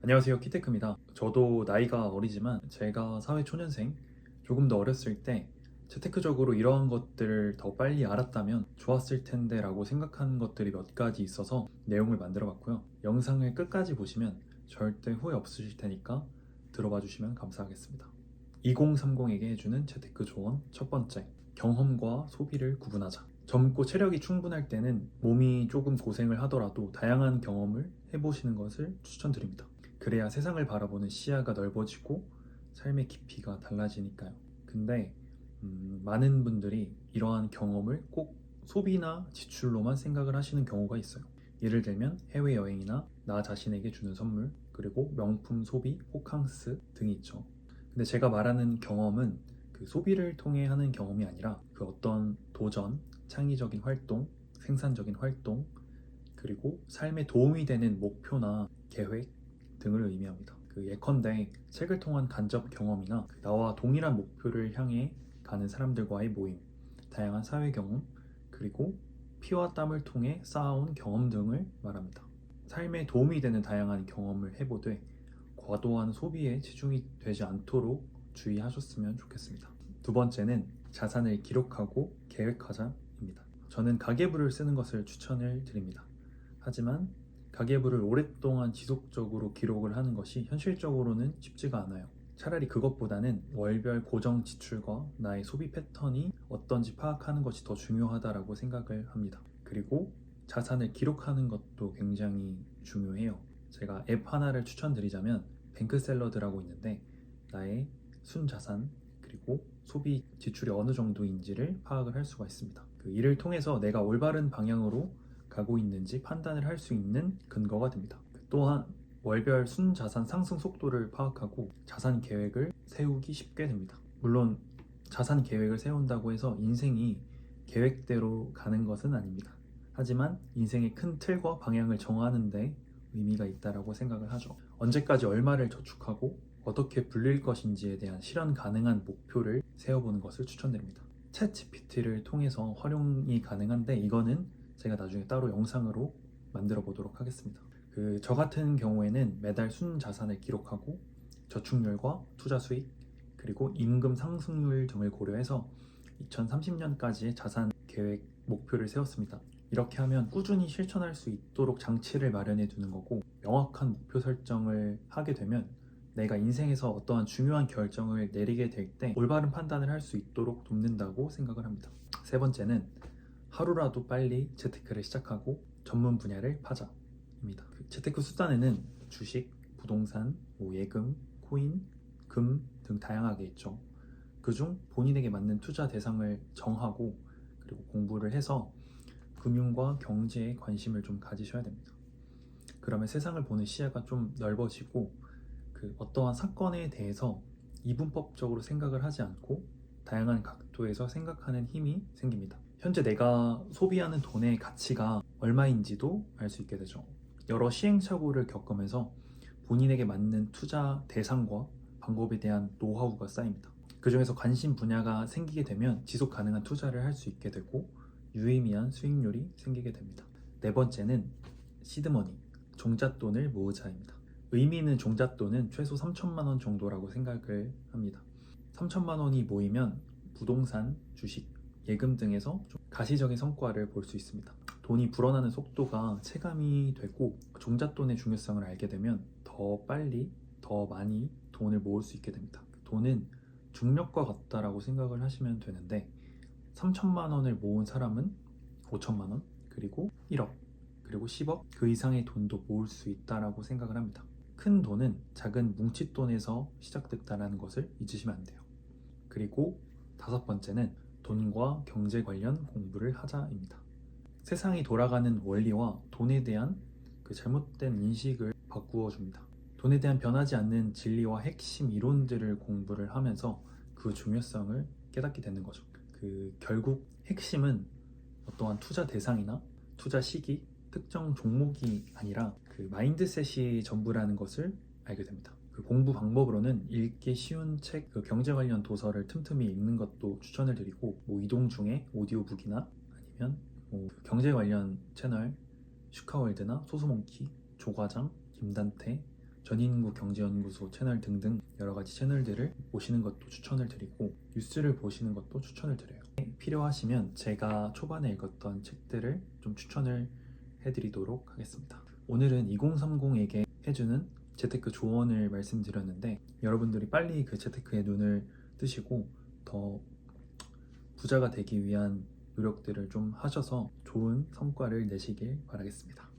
안녕하세요, 키테크입니다. 저도 나이가 어리지만 제가 사회 초년생, 조금 더 어렸을 때 재테크적으로 이러한 것들을 더 빨리 알았다면 좋았을 텐데 라고 생각하는 것들이 몇 가지 있어서 내용을 만들어 봤고요. 영상을 끝까지 보시면 절대 후회 없으실 테니까 들어봐 주시면 감사하겠습니다. 2030에게 해주는 재테크 조언 첫 번째, 경험과 소비를 구분하자. 젊고 체력이 충분할 때는 몸이 조금 고생을 하더라도 다양한 경험을 해보시는 것을 추천드립니다. 그래야 세상을 바라보는 시야가 넓어지고 삶의 깊이가 달라지니까요. 근데 많은 분들이 이러한 경험을 꼭 소비나 지출로만 생각을 하시는 경우가 있어요. 예를 들면 해외여행이나 나 자신에게 주는 선물, 그리고 명품 소비, 호캉스 등이 있죠. 근데 제가 말하는 경험은 그 소비를 통해 하는 경험이 아니라 그 어떤 도전, 창의적인 활동, 생산적인 활동, 그리고 삶에 도움이 되는 목표나 계획 등을 의미합니다. 그 예컨대 책을 통한 간접 경험이나 나와 동일한 목표를 향해 가는 사람들과의 모임, 다양한 사회 경험, 그리고 피와 땀을 통해 쌓아온 경험 등을 말합니다. 삶에 도움이 되는 다양한 경험을 해보되 과도한 소비에 치중이 되지 않도록 주의하셨으면 좋겠습니다. 두 번째는 자산을 기록하고 계획하자입니다. 저는 가계부를 쓰는 것을 추천을 드립니다. 하지만 가계부를 오랫동안 지속적으로 기록을 하는 것이 현실적으로는 쉽지가 않아요. 차라리 그것보다는 월별 고정 지출과 나의 소비 패턴이 어떤지 파악하는 것이 더 중요하다고 생각을 합니다. 그리고 자산을 기록하는 것도 굉장히 중요해요. 제가 앱 하나를 추천드리자면 뱅크샐러드라고 있는데 나의 순자산 그리고 소비 지출이 어느 정도인지를 파악을 할 수가 있습니다. 그 이를 통해서 내가 올바른 방향으로 가고 있는지 판단을 할 수 있는 근거가 됩니다. 또한 월별 순자산 상승 속도를 파악하고 자산 계획을 세우기 쉽게 됩니다. 물론 자산 계획을 세운다고 해서 인생이 계획대로 가는 것은 아닙니다. 하지만 인생의 큰 틀과 방향을 정하는 데 의미가 있다고 생각을 하죠. 언제까지 얼마를 저축하고 어떻게 불릴 것인지에 대한 실현 가능한 목표를 세워보는 것을 추천드립니다. 챗 GPT를 통해서 활용이 가능한데 이거는 제가 나중에 따로 영상으로 만들어 보도록 하겠습니다. 저 같은 경우에는 매달 순자산을 기록하고 저축률과 투자 수익 그리고 임금 상승률 등을 고려해서 2030년까지의 자산 계획 목표를 세웠습니다. 이렇게 하면 꾸준히 실천할 수 있도록 장치를 마련해 두는 거고 명확한 목표 설정을 하게 되면 내가 인생에서 어떠한 중요한 결정을 내리게 될 때 올바른 판단을 할 수 있도록 돕는다고 생각을 합니다. 세 번째는 하루라도 빨리 재테크를 시작하고 전문 분야를 파자입니다. 재테크 수단에는 주식, 부동산, 예금, 코인, 금 등 다양하게 있죠. 그중 본인에게 맞는 투자 대상을 정하고 그리고 공부를 해서 금융과 경제에 관심을 좀 가지셔야 됩니다. 그러면 세상을 보는 시야가 좀 넓어지고 어떠한 사건에 대해서 이분법적으로 생각을 하지 않고 다양한 각도에서 생각하는 힘이 생깁니다. 현재 내가 소비하는 돈의 가치가 얼마인지도 알 수 있게 되죠. 여러 시행착오를 겪으면서 본인에게 맞는 투자 대상과 방법에 대한 노하우가 쌓입니다. 그 중에서 관심 분야가 생기게 되면 지속 가능한 투자를 할 수 있게 되고 유의미한 수익률이 생기게 됩니다. 네 번째는 시드머니, 종잣돈을 모으자입니다. 의미 있는 종잣돈은 최소 3천만 원 정도라고 생각을 합니다. 3천만 원이 모이면 부동산, 주식, 예금 등에서 좀 가시적인 성과를 볼 수 있습니다. 돈이 불어나는 속도가 체감이 되고 종잣돈의 중요성을 알게 되면 더 빨리, 더 많이 돈을 모을 수 있게 됩니다. 돈은 중력과 같다라고 생각을 하시면 되는데 3천만 원을 모은 사람은 5천만 원, 그리고 1억, 그리고 10억 그 이상의 돈도 모을 수 있다라고 생각을 합니다. 큰 돈은 작은 뭉칫돈에서 시작됐다는 것을 잊으시면 안 돼요. 그리고 다섯 번째는 돈과 경제 관련 공부를 하자입니다. 세상이 돌아가는 원리와 돈에 대한 잘못된 인식을 바꾸어 줍니다. 돈에 대한 변하지 않는 진리와 핵심 이론들을 공부를 하면서 그 중요성을 깨닫게 되는 거죠. 결국 핵심은 어떠한 투자 대상이나 투자 시기, 특정 종목이 아니라 마인드셋이 전부라는 것을 알게 됩니다. 공부 방법으로는 읽기 쉬운 책, 경제 관련 도서를 틈틈이 읽는 것도 추천을 드리고 이동 중에 오디오북이나 아니면 경제 관련 채널 슈카월드나 소수몽키, 조과장, 김단태, 전인구 경제연구소 채널 등등 여러 가지 채널들을 보시는 것도 추천을 드리고 뉴스를 보시는 것도 추천을 드려요. 필요하시면 제가 초반에 읽었던 책들을 좀 추천을 해드리도록 하겠습니다. 오늘은 2030에게 해주는 재테크 조언을 말씀드렸는데 여러분들이 빨리 그 재테크에 눈을 뜨시고 더 부자가 되기 위한 노력들을 좀 하셔서 좋은 성과를 내시길 바라겠습니다.